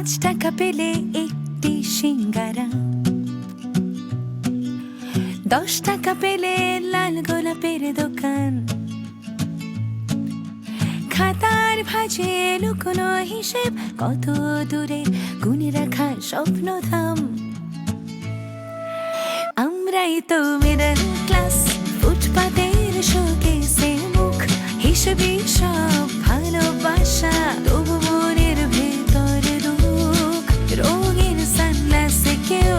টাকা পেলে একটি সিঙ্গারা, 10 টাকা পেলে লাল গোলাপের দোকান, খাতার ভাঁজে লুকোনো হিসেব, কত দূরে গুনে রাখা স্বপ্নধাম। আমরাই তো মিডল ক্লাস, ফুটপাতের শোকেসে মুখ, হিসেবে সব ভালোবাসা, তবু মনের ভেতর দুঃখ। রঙের সানগ্লাসে কেউ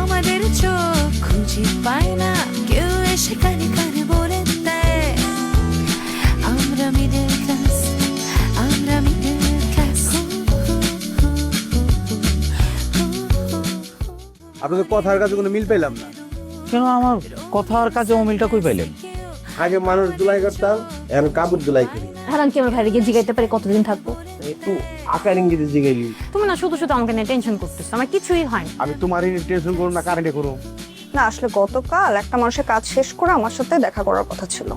আমাদের চোখ খুঁজে পায় না, কেউ এসে কানে কানে বলে দেয় আমরা মিডল ক্লাস, আমরা মিডল ক্লাস। আপনাদের কথার কাছে কোনো মিল পেলাম না। কেন আমার কথা আর কাজে অমিলটা কই পাইলেন? আগে মানুষ ধুলাই করতাম, এখন কাপড় ধুলাই করি। হারান কি আমার ভাইকে জিগাইতে পারি কতদিন থাকবো? একটু আকার ইঙ্গিতে জিগাইলি। তুমি না শুধু শুধু আমাকে নিয়ে টেনশন করতেছো, আমার কিছুই হয় না। আমি তোমার টেনশন করুন না, কারেন্টে করুন না, আসলে গতকাল একটা মানুষের কাজ শেষ করে আমার সাথে দেখা করার কথা ছিল।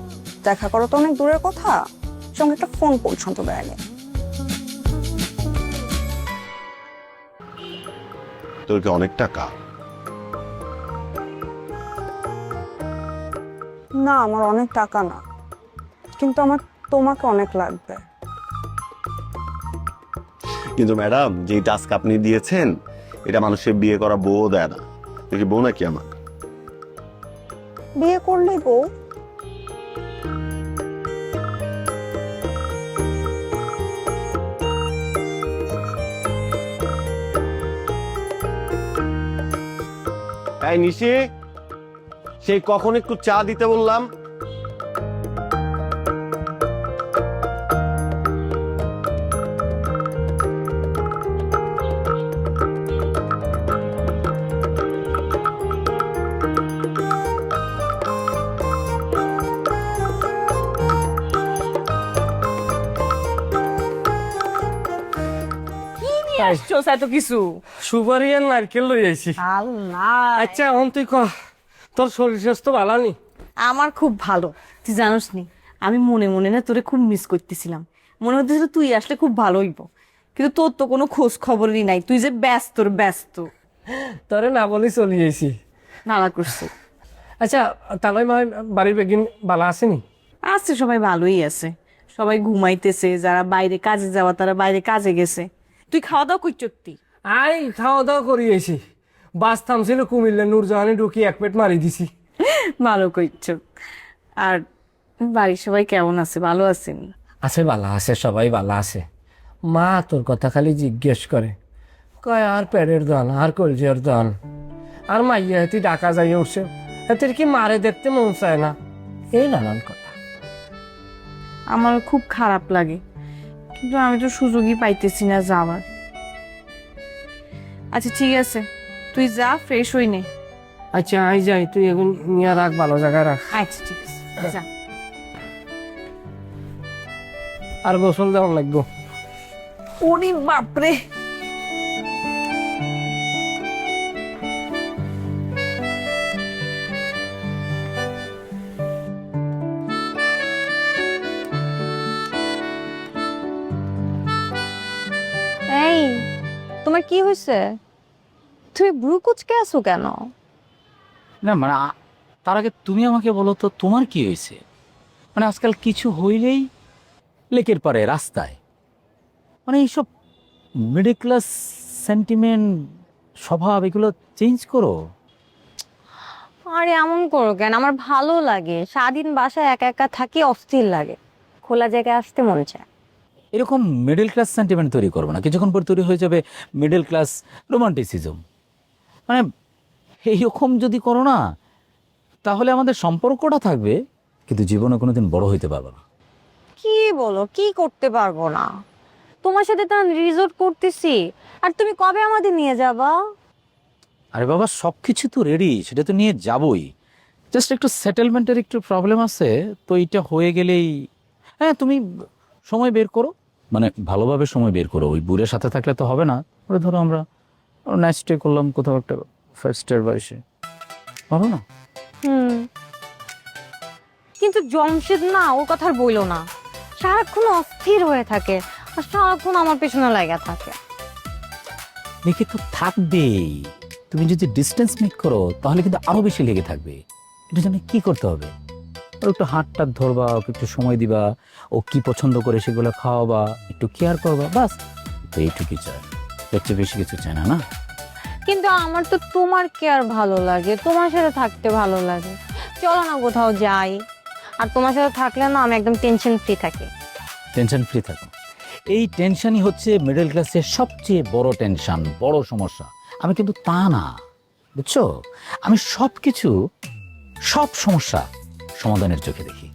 দেখা করা তো অনেক দূরের কথা, সঙ্গে একটা ফোন পর্যন্ত দেয়নি। তোর কি অনেক টাকা? না, আমার অনেক টাকা না, কিন্তু আমার তোমাকে অনেক লাগবে। কিন্তু ম্যাডাম, যে টাস্ক আপনি দিয়েছেন এটা মানুষের বিয়ে করা বউ দেয় না। তুই কি বউ নাকি আমার? বিয়ে করলেই বউ? তাই নিশি, সেই কখন একটু চা দিতে বললাম। এত কিছু সুপারি আর নারকেল লই আইছি। আচ্ছা এখন তুই ক, তোর শরীর স্বাস্থ্য ভালো নি? আমার খুব ভালো। তুই জানোস নি, আমি মনে মনে না তোরে খুব মিস করতেছিলাম। মনে হতেছিল তুই আসলে খুব ভালো হইব, কিন্তু তোর তো কোনো খোঁজ খবরই নাই। তুই যে ব্যস্ত। তোরে না বলি চলে আইছি। নালা করছে। আচ্ছা তালয় মা বাড়ির বেগিন বালা আসেনি? আছে, সবাই ভালোই আছে। সবাই ঘুমাইতেছে, যারা বাইরে কাজে যাওয়া তারা বাইরে কাজে গেছে। তুই খাওয়া দাওয়া করছি? আই খাওয়া দাওয়া করি আইছি। বাস থামছিল কুমিল্লা, নূরজাহানে ঢুকি এক পেট মারি দিছি। ভালো করছ। আর বাড়ির সবাই কেমন আছে? ভালো আছেন? আছে, বালা আছে, সবাই বালা আছে। মা তোর কথা খালি জিজ্ঞেস করে, কয় আর পেটের দান আর কলজের দান। আর মাইয়া হেতি ডাকা যাই উঠছে, হেতির কি মারে দেখতে মন চায় না, এই নানান কথা। আমার খুব খারাপ লাগে, কিন্তু আমি তো সুযোগই পাইতেছি না যাওয়ার। আচ্ছা ঠিক আছে, তুই যা, ফ্রেশ হই নে। আচ্ছা আই যাই, তুই এখন নিয়ে রাখ, ভালো জায়গায় রাখ। আচ্ছা ঠিক আছে, যা। আর গোসল দেওয়ার লাগবো। ওরে বাপরে, এই তোমার কি হয়েছে? তুমি ব্রু কুচকে আছো কেন? না মানে তার আগে তুমি আমাকে বলো তো তোমার কি হয়েছে? মানে আজকাল কিছু হইলেই লেকের পারে রাস্তায়, মানে এইসব মিডল ক্লাস সেন্টিমেন্ট স্বভাব এগুলো চেঞ্জ করো। আরে এমন করো কেন? আমার ভালো লাগে, স্বাধীন বাসায় একা একা থাকি, অস্থির লাগে, খোলা জায়গায় আসতে মন চায়। এরকম মিডল ক্লাস সেন্টিমেন্ট তৈরি করবো না, কিছুক্ষণ পর তৈরি হয়ে যাবে মিডল ক্লাস রোমান্টিসিজম। মানে এইরকম যদি করো না, তাহলে আমাদের সম্পর্কটা থাকবে, কিন্তু জীবনে কোনোদিন বড় হইতে পারবো না। কি বলো, কি করতে পারবো না? তোমার সাথে তো রিসোর্ট করতেছি, আর তুমি কবে আমাদের নিয়ে যাবা? আরে বাবা, সব কিছু তো রেডি, সেটা তো নিয়ে যাবই। জাস্ট একটু সেটেলমেন্টের একটু প্রবলেম আছে, তো এইটা হয়ে গেলেই। হ্যাঁ, তুমি সময় বের করো, মানে ভালোভাবে সময় বের করো। ওই বুড়ের সাথে থাকলে তো হবে না। ওরা ধরো আমরা নাইট স্টে করলাম কোথাও একটা 5 স্টার বাড়িতে, ভালো না? কিন্তু জমশেদ না, ও কথা আর বইলো না, সারাক্ষণ অস্থির হয়ে থাকে আর সারাক্ষণ আমার পেছনে লাগা থাকে। লেগে তো থাকবেই। তুমি যদি ডিস্টেন্স মেক করো তাহলে কিন্তু আরো বেশি লেগে থাকবে। এটার জন্য কি করতে হবে? ওর একটু হাতটা ধরবা, ওকে একটু সময় দিবা, ও কি পছন্দ করে সেগুলো খাওয়াবা, একটু কেয়ার করবা, বাস। তো এইটুকুই চাই, এর চেয়ে বেশি কিছু চাই না। না কিন্তু আমার তো তোমার কেয়ার ভালো লাগে, তোমার সাথে থাকতে ভালো লাগে। চলো না কোথাও যাই। আর তোমার সাথে থাকলে না আমি একদম টেনশন ফ্রি থাকি। টেনশন ফ্রি থাকো। এই টেনশনই হচ্ছে মিডল ক্লাসের সবচেয়ে বড় টেনশন, বড় সমস্যা। আমি কিন্তু তা না, বুঝছো? আমি সবকিছু, সব সমস্যা সমাধানের চোখে দেখি।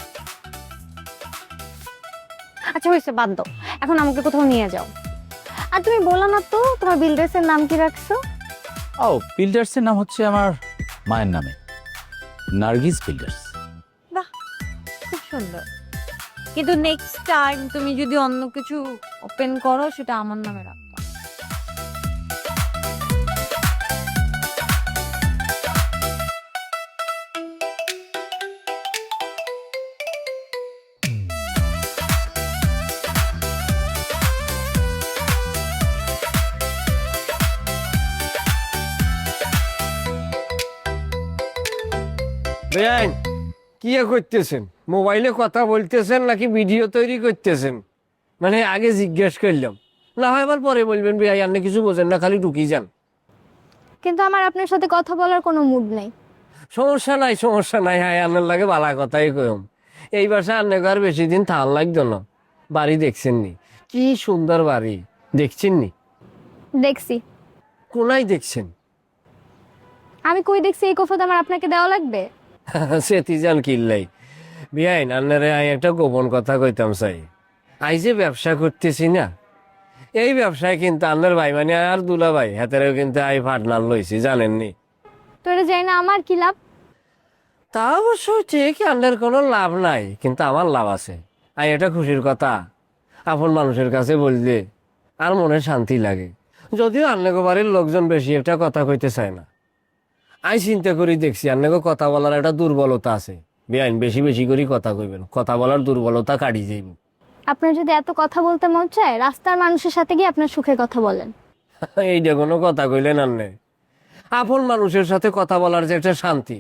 আচ্ছা হয়েছে, বাদ দাও, এখন আমাকে কোথাও নিয়ে যাও। আর তুমি বলো না তো তোমার বিল্ডার্সের নাম কি রাখছো? ও, বিল্ডার্সের নাম হচ্ছে আমার মায়ের নামে, নার্গিস বিল্ডার্স। বাহ, খুব সুন্দর। কিন্তু নেক্সট টাইম তুমি যদি অন্য কিছু ওপেন করো সেটা আমার নামে রাখো। বেআইন কি করতেছেন? মোবাইলে কথা বলতেছেন নাকি ভিডিও তৈরি করতেছেন? মানে আগে জিজ্ঞেস করলাম, না হয় আবার পরে বলবেন বেআই আপনি কিছু বোঝেন না, খালি ঢুকি যান। কিন্তু আমার আপনার সাথে কথা বলার কোনো মুড নেই। সমস্যা নাই, সমস্যা নাই, হ্যাঁ আপনার লাগে বালা কথাই কইম। এই বাসায় আপনাকে আর বেশি দিন থাল লাগতো না। বাড়ি দেখছেন নি? কি সুন্দর বাড়ি, দেখছেন নি? দেখছি। কোনায় দেখছেন? আমি কই দেখছি এই কফত আমার আপনাকে দেওয়া লাগবে? সেটি যান কিল্লাই। বিয়াইন আপনারে আমি একটা গোপন কথা কইতাম চাই। আই যে ব্যবসা করতেছি না, এই ব্যবসায় কিন্তু আপনার ভাই মানে আর দুলা ভাই হাতেরও কিন্তু আই পার্টনার লইছি, জানেননি? তো এটা যাই না আমার কি লাভ? তা অবশ্যই ঠিক, আপনার কোনো লাভ নাই, কিন্তু আমার লাভ আছে। আই এটা খুশির কথা, আপন মানুষের কাছে বললে আর মনে শান্তি লাগে। যদিও আপনাকে বাড়ির লোকজন বেশি একটা কথা কইতে চায় না। আই চিন্তা করি দেখছি আপনাকে কথা বলার একটা দুর্বলতা আছে। বেআইন বেশি বেশি করে কথা কইবেন, কথা বলার দুর্বলতা কাটি যাইব। আপনার যদি এত কথা বলতে মন চায় রাস্তার মানুষের সাথে গিয়ে আপনার সুখে কথা বলেন। এইটা কোনো কথা কইলেন আন্নে? আপন মানুষের সাথে কথা বলার যে একটা শান্তি,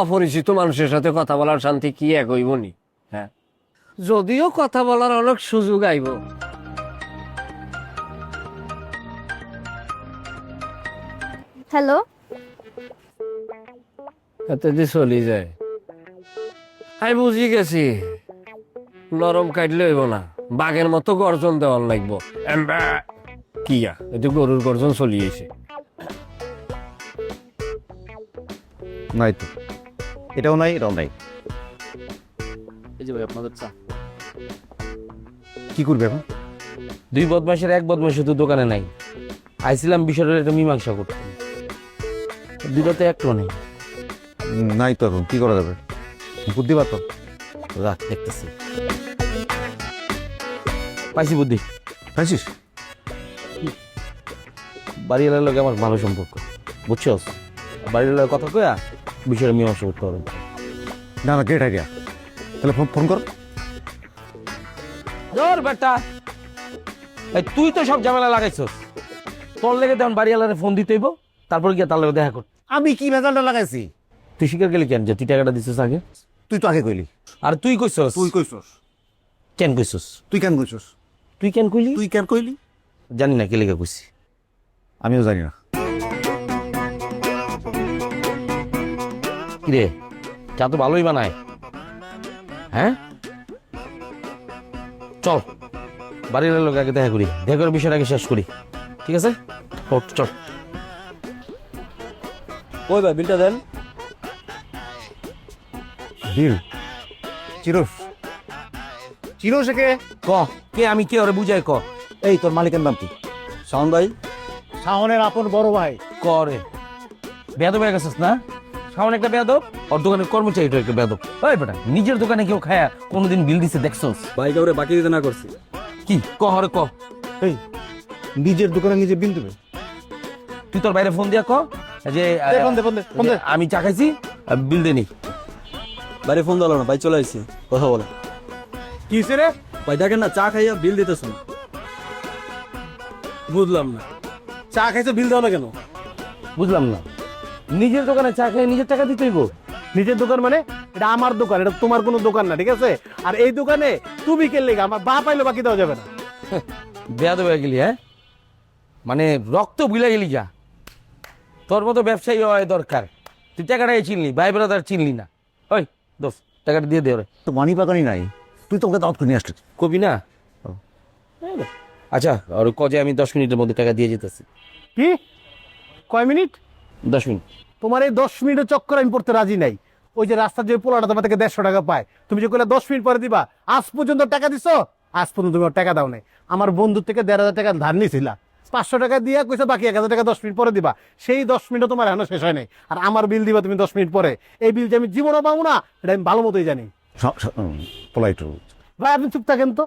অপরিচিত মানুষের সাথে কথা বলার শান্তি কি এক হইবনি? হ্যাঁ, যদিও কথা বলার অনেক সুযোগ আইব। হ্যালো, এতে দিয়ে চলি যায়। আমি বুঝি গেছি, নরম কাটলে হইব না, বাঘের মতো গর্জন দেওয়ার লাগবো। কিয়া এতে গরুর গর্জন চলিয়েছে। নাই তো, এটাও নাই, এটাও নাই। এই যে ভাই আপনাদের চা। কি করবে এখন? দুই বদমাসের এক বদমাস শুধু দোকানে নাই। আইছিলাম বিষয়টা একটা মীমাংসা করতে, দুটোতে একটু নেই। নাই তো, এখন কি করা যাবে? বুদ্ধি পাতো রাখ, দেখতেছি। পাইছি বুদ্ধি। পাইছিস? বাড়িওয়ালার লোক আমার ভালো সম্পর্ক, বুঝছস? বাড়িওয়ালার কথা কয়া বিষয়টা মীমাংসা করতে হবে। না না, গ্রেট আইডিয়া। তাহলে ফোন কর। জোর বেটা, এই তুই তো সব ঝামেলা লাগাইছস। তোর লেগে তেমন বাড়িওয়ালারে ফোন দিতে হইব, তারপর গিয়ে তার লগে দেখা কর। আমি কি ভেজালটা লাগাইছি? তুই স্বীকার গেলি কেন যে তুই টাকাটা দিছিস আগে? তুই তো আগে কইলি। আর তুই কইছস? তুই কইছস। কেন কইছস? তুই কেন কইছস? তুই কেন কইলি? তুই কেন কইলি? জানি না কে লেগে কইছি। আমিও জানি না। কিরে, চা তো ভালোই বানায়। হ্যাঁ, চল বাড়ির লোক আগে দেখা করি, দেখা করে বিষয়টা আগে শেষ করি, ঠিক আছে? ওঠ, চল। ওই ভাই বিলটা দেন। বিল? চিরস? চিরস কে? ক কে, আমি কে ওরে বুঝাই ক। এই তোর মালিকের নাম কি? শাওন ভাই। শাওনের আপন বড় ভাই। করে বেয়াদব হয়ে গেছিস না? শাওন একটা বেয়াদব, ওর দোকানের কর্মচারীটা একটা বেয়াদব। ওই বেটা, নিজের দোকানে কেউ খায়া কোনোদিন বিল দিছে দেখছস? ভাই কাউরে বাকি দিতে না করছি। কি ক হরে ক। এই নিজের দোকানে নিজে বিল দেবে? তুই তোর বাইরে ফোন দিয়া ক যে যে আমি চা খাইছি, বিল দেনি। বাইরে ফোন দিলো না, ভাই চলে আসছে, কথা বলে। কি রে ভাই দেখেন না, চা খাইয়া বিল দিতেছ না। বুঝলাম না, চা খাইছো বিল দাও না কেন? বুঝলাম না, নিজের দোকানে চা খেয়ে নিজের টাকা দিতে হইব? নিজের দোকান মানে? এটা আমার দোকান, এটা তোমার কোনো দোকান না, ঠিক আছে? আর এই দোকানে তুমি কে লেগে আমার বাপ পাইলে বাকি দেওয়া যাবে না। বেয়াদব হয়ে গেলি, হ্যাঁ? মানে রক্ত বুইলা গেলি যা। তোর মতো ব্যবসায়ী হয় দরকার। তুই টাকাটাই চিনলি, ভাই ব্রাদার চিনলি না। ওই দোস্ত, টাকাটা দিয়ে দে ওরে। তো মানি পাকানি নাই, তুই তোকে দাঁত করে নিয়ে আসছিস। কবি না? আচ্ছা, আর কজে আমি 10 মিনিটের মধ্যে টাকা দিয়ে যেতেছি। কি কয় মিনিট? 10 মিনিট। তোমার এই 10 মিনিটের চক্কর আমি পড়তে রাজি নাই। ওই যে রাস্তার যে পোলাটা তোমার থেকে 150 টাকা পায়, তুমি যে কইলা 10 মিনিট পরে দিবা, আজ পর্যন্ত টাকা দিছো? আজ পর্যন্ত তুমি টাকা দাও নাই। আমার বন্ধুর থেকে 1,500 টাকা ধার নিয়েছিলা, 500 টাকা দিয়ে কইছো বাকি 1,000 টাকা 10 মিনিট পরে দিবা। সেই 10 মিনিটও তোমার এখনো শেষ হয় নাই, আর আমার বিল দিবা তুমি 10 মিনিট পরে। এই বিল যে আমি জীবনও পাবো না, এটা আমি ভালো মতোই জানি। পোলাইট ভাই আপনি চুপ থাকেন তো।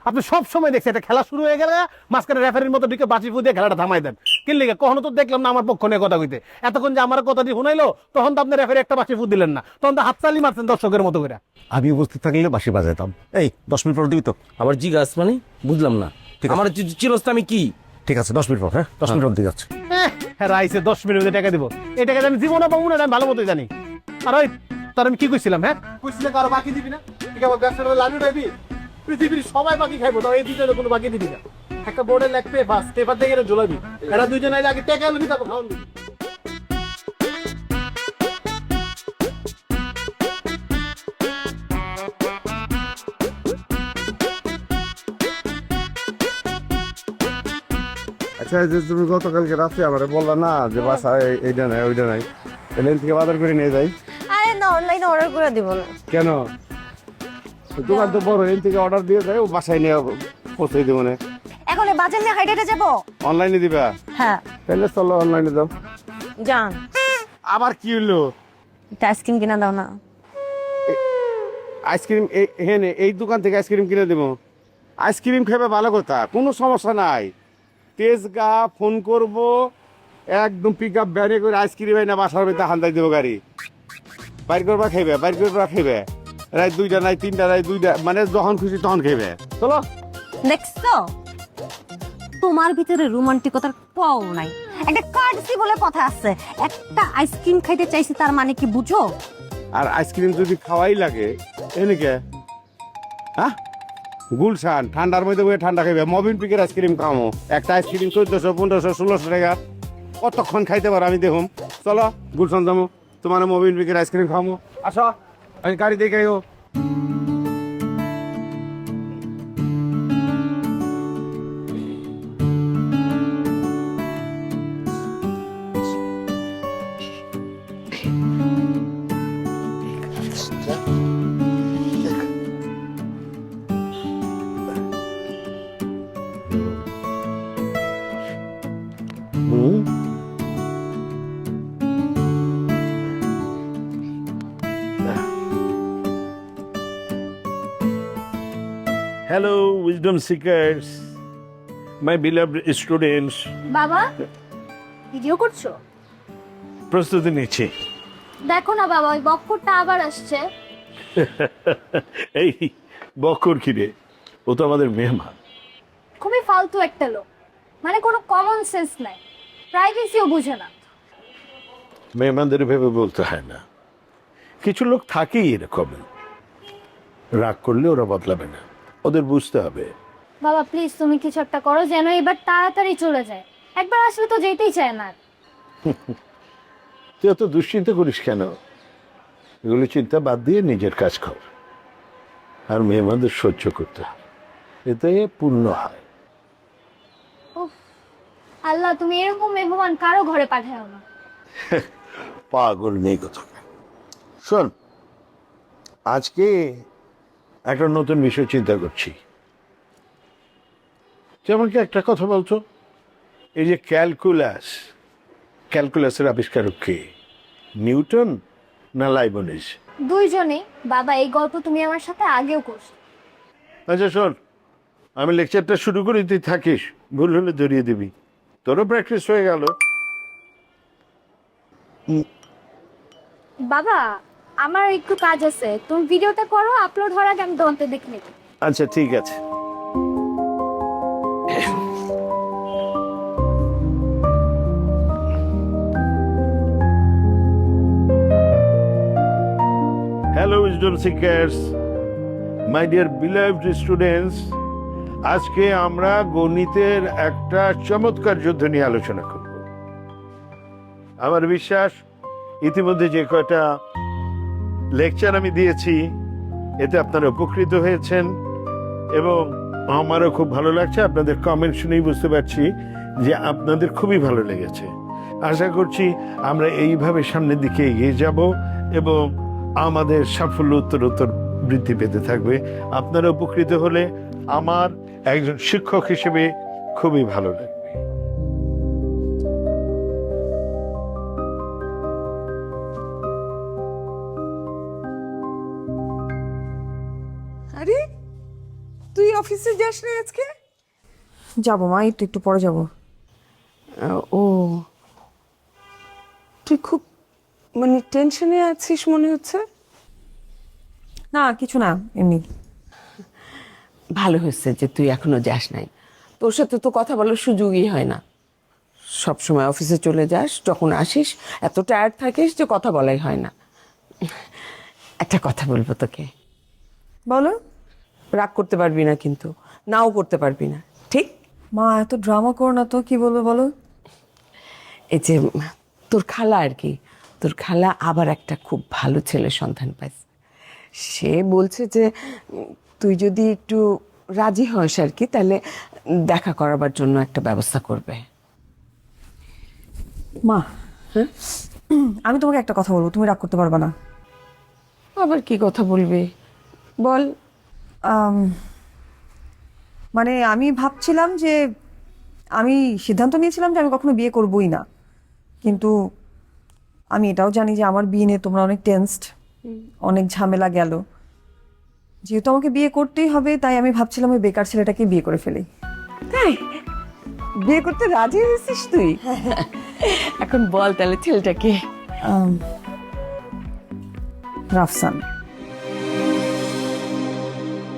আপনি সব সময় দেখছি একটা খেলা শুরু হয়ে গেলে মাঝখানে রেফারির মতো ঢুকে বাঁচি ফু দিয়ে খেলাটা থামাই দেন। কিনলে কখনো তো দেখলাম না আমার পক্ষ নিয়ে কথা কইতে। এতক্ষণ যে আমার কথাটি শুনাইলো, তখন তো আপনি রেফারি একটা বাঁচি ফু দিলেন না, তখন তো হাততালি মারছেন দর্শকের মতো করে। আমি উপস্থিত থাকলে বাঁশি বাজাইতাম। এই 10 মিনিট পর দিবি তো? আবার জিজ্ঞাস মানে বুঝলাম না। আমার চিরস্থামি কি? ঠিক আছে, 10 মিনিট পর। হ্যাঁ, 10 মিনিট পর দিয়ে যাচ্ছে। হ্যাঁ রাইসে 10 মিনিট মধ্যে টাকা দিব, এই টাকা আমি জীবনে পাবো না, এটা আমি ভালো মতোই জানি। আর ওই তার আমি কি কইছিলাম? হ্যাঁ কইছিলে কারো বাকি দিবি না? ঠিক আছে, ব্যবসাটা লাভি উঠাবি, পৃথিবীর সবাই বাকি খাইবো, তো এই দুজনে কোনো বাকি দিবি না। একটা বোর্ডে লাগবে, বাস পেপার দিয়ে গেলে ঝোলাবি। এরা দুজন আইলে আগে টাকা লবি, তারপর খাওয়ান দিবি। আচ্ছা, যে তুমি গতকালকে রাত্রে আমারে বললা না যে বাসায় এইটা নাই ওইটা নাই, এলেন থেকে বাজার করে নিয়ে যাই। আরে না, অনলাইনে অর্ডার করে দিব না। কেন? দোকান তো বড়, এন থেকে অর্ডার দিয়ে যায়, ও বাসায় নিয়ে পৌঁছে দিব না। এখন এই বাজার নিয়ে হাইটে যাবো? অনলাইনে দিবা? হ্যাঁ। তাহলে চলো অনলাইনে দাও। যান। আবার কি হলো? একটা আইসক্রিম কিনা দাও না। আইসক্রিম এখানে এই দোকান থেকে আইসক্রিম কিনে দেবো? আইসক্রিম খাবে ভালো কথা, কোনো সমস্যা নাই। তেজগা ফোন করব, একদম পিক আপ ব্যারে করে আইসক্রিম না বাসার ভিতরে হান্দাই দেবো গাড়ি। বাইর করবা খাইবে, বাইর করবা খাইবে, রাত 2টা নাই 3টা নাই 2টা, মানে যখন খুশি তখন খাইবে। চলো। দেখছো তোমার ভিতরে রোমান্টিকতার পাও নাই। একটা কার্ডসি বলে কথা আছে, একটা আইসক্রিম খাইতে চাইছি তার মানে কি বুঝো? আর আইসক্রিম যদি খাওয়াই লাগে এনেকে, হ্যাঁ গুলশান ঠান্ডার মধ্যে বয়ে ঠান্ডা খাইবে, মবিন পিকের আইসক্রিম খামো। একটা আইসক্রিম 1400 1500 1600 টাকা, কতক্ষণ খাইতে পারো আমি দেখুন। চলো গুলশান যাবো, তোমার মবিন পিকের আইসক্রিম খামো। আসো, আমি গাড়ি দেখে আইও। Hello, wisdom seekers, my beloved students. বাবা ভিডিও করছো? প্রস্তুতি নিচ্ছি। দেখো না বাবা, ওই বক্করটা আবার আসছে। এই বকর কি রে? ও তো আমাদের মেহমান। খুবই ফালতু একটা লোক, মানে কোনো কমন সেন্স নাই, প্রাইভেসিও বুঝে না। মেহমানদের ভেবে বলতে হয় না, কিছু লোক থাকেই এরকম, রাগ করলে ওরা বদলাবে না, ওদের বুঝতে হবে। বাবা প্লিজ তুমি কিছু একটা করো যেন এবার তাড়াতাড়ি চলে যায়। একবার আসলে তো যেতেই চায় না। তুই এত দুশ্চিন্তা করিস কেন? এগুলো চিন্তা বাদ দিয়ে নিজের কাজ কর, আর মেহমানদের সহ্য করতে হবে, এতে পূর্ণ হয়। উফ, আল্লাহ তুমি এরকম মেহমান কারো ঘরে পাঠাও না। পাগল নেই কথা। শোন, আজকে একটা নতুন বিষয় চিন্তা করছি। যেমন কি একটা কথা বলছো, এই যে ক্যালকুলাসের আবিষ্কারক কে? নিউটন না লাইবনিজ? দুইজনেই। বাবা এই গল্প তুমি আমার সাথে আগেও করছো। আচ্ছা শোন, আমি লেকচারটা শুরু করি, তুই থাকিস, ভুল হলে ধরিয়ে দিবি, তোরও প্র্যাকটিস হয়ে গেল। বাবা আমার একটু কাজ আছে, তুমি ভিডিওটা করো, আপলোড হওয়ার আগে আমি দন্তে দেখে নেব। আচ্ছা ঠিক আছে। Thrill seekers, my dear beloved students, আজকে আমরা গণিতের একটা চমৎকার যুদ্ধ নিয়ে আলোচনা করব। আমার বিশ্বাস ইতিমধ্যে যে কয়টা লেকচার আমি দিয়েছি এতে আপনারা উপকৃত হয়েছেন এবং আমারও খুব ভালো লাগছে। আপনাদের কমেন্ট শুনেই বুঝতে পারছি যে আপনাদের খুবই ভালো লেগেছে। আশা করছি আমরা এইভাবে সামনের দিকে এগিয়ে যাব এবং আমাদের সাফল্য উত্তরোত্তর বৃদ্ধি পেতে থাকবে। আপনারা উপকৃত হলে আমার একজন শিক্ষক হিসেবে খুবই ভালো লাগবে। আরে তুই অফিসে যাস না আজকে? যাবো মা, এই তো একটু পরে যাবো। ও, তুই খুব মানে টেনশনে আছিস মনে হচ্ছে। না কিছু না, এমনি। ভালো হয়েছে যে তুই এখনো যাস নাই, তোর সাথে তো কথা বলার সুযোগই হয় না। সব সময় অফিসে চলে যাস, যখন আসিস এত টায়ার্ড থাকিস যে কথা বলাই হয় না। একটা কথা বলবো তোকে। বলো। রাগ করতে পারবি না, কিন্তু নাও করতে পারবি না, ঠিক? মা এত ড্রামা করো না তো, কি বলবো বলো। এই যে তোর খালা আর কি, তোর খালা আবার একটা খুব ভালো ছেলের সন্ধান পাইছে। সে বলছে যে তুই যদি একটু রাজি হস আর কি, তাহলে দেখা করাবার জন্য একটা ব্যবস্থা করবে। মা হ্যাঁ, আমি তোমাকে একটা কথা বলবো, তুমি রাগ করতে পারবে না। আবার কি কথা বলবি বল। মানে আমি ভাবছিলাম যে আমি সিদ্ধান্ত নিয়েছিলাম যে আমি কখনো বিয়ে করবই না, কিন্তু আমি এটাও জানি যে আমার বিয়ে নিয়ে তোমরা অনেক টেনসড, অনেক ঝামেলা গেল। যেহেতু আমাকে বিয়ে করতেই হবে, তাই আমি ভাবছিলাম ওই বেকার ছেলেটাকে বিয়ে করে ফেলি। তাই বিয়ে করতে রাজি হয়েছিস তুই? এখন বল তাহলে ছেলেটাকে। রাফসান।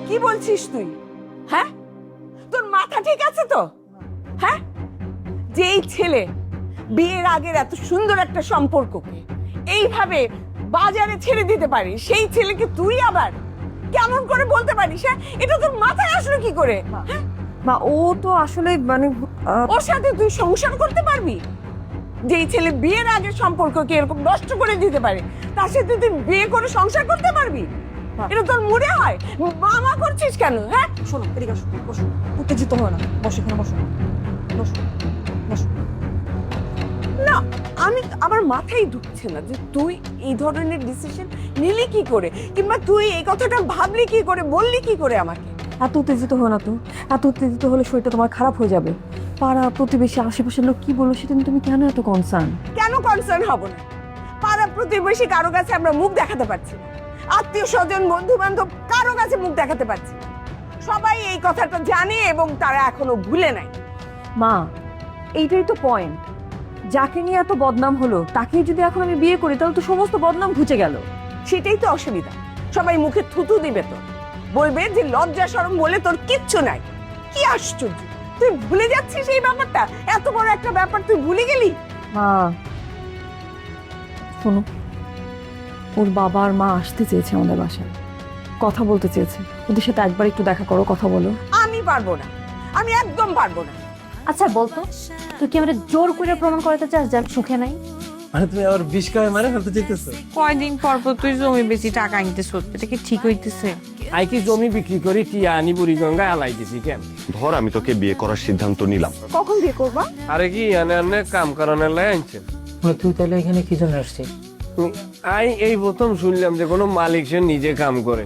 কি বলছিস তুই? হ্যাঁ, তোর মাথা ঠিক আছে তো? হ্যাঁ, যে এই ছেলে বিয়ের আগের এত সুন্দর একটা সম্পর্ককে এইভাবে বাজারে ছেড়ে দিতে পারি, সেই ছেলেকে তুই আবার কেমন করে বলতে পারিস? হ্যাঁ, এটা তোর মাথায় আসলো কি করে? মা ও তো আসলে মানে ওর সাথে তুই সংসার করতে পারবি? যেই ছেলে বিয়ের আগের সম্পর্ককে এরকম নষ্ট করে দিতে পারে, তার সাথে তুই বিয়ে করে সংসার করতে পারবি? এটা তোর মনে হয়? মামা করছিস কেন? হ্যাঁ, শোনো, এদিকে আসো, বসো, উত্তেজিত হয় না, বসো এখানে, বসো বসো বসো। না, আমি আমার মাথায় ঢুকছে না যে তুই এই ধরনের ডিসিশন নিলি কি করে, কিংবা তুই এই কথাটা ভাবলি কি করে, বললি কি করে আমাকে? এত উত্তেজিত হো না তো, এত উত্তেজিত হলে শরীরটা তোমার খারাপ হয়ে যাবে। পাড়া প্রতিবেশী আশেপাশের লোক কি বললো সেটা নিয়ে তুমি কেন এত কনসার্ন? কেন কনসার্ন হব না? পাড়া প্রতিবেশী কারো কাছে আমরা মুখ দেখাতে পারছি না, আত্মীয় স্বজন বন্ধু বান্ধব কারো কাছে মুখ দেখাতে পারছি না। সবাই এই কথাটা জানে এবং তারা এখনো ভুলে নাই। মা এইটাই তো পয়েন্ট, যাকে নিয়ে এত বদনাম হলো তাকেই যদি এখন আমি বিয়ে করি তাহলে তো সমস্ত বদনাম ঘুচে গেল। সেটাই তো অসুবিধা, সবাই মুখে থুতু দিবে, তো বলবে যে লজ্জা শরম বলে তোর কিচ্ছু নাই। কি আশ্চর্য, তুই ভুলে যাচ্ছিস এই ব্যাপারটা? এত বড় একটা ব্যাপার তুই ভুলে গেলি? মা শোনো, ওর বাবা আর মা আসতে চেয়েছে আমাদের বাসায়, কথা বলতে চেয়েছে। ওদের সাথে একবার একটু দেখা করো, কথা বলো। আমি পারবো না, আমি একদম পারবো না। আচ্ছা বলতো, তুই কি আমাদের জোর করে প্রমাণ করাতে চাস যে আমি সুখে নাই? মানে তুমি আবার বিষ খাওয়ায় মারে ফেলতে চাইতেছো? কয়দিন পর পর তুই জমি বেশি টাকা আনতে সত্যি, এটা কি ঠিক হইতেছে? আই কি জমি বিক্রি করি টিয়া আনি বুড়িগঙ্গায় আলাই দিছি কেন? ধর আমি তোকে বিয়ে করার সিদ্ধান্ত নিলাম, কখন বিয়ে করবা? আরে কি আনে কাম করানোর লাই আনছেন? তুই তাহলে এখানে কি জন্য আসছিস? আই এই প্রথম শুনলাম যে কোনো মালিক সে নিজে কাম করে।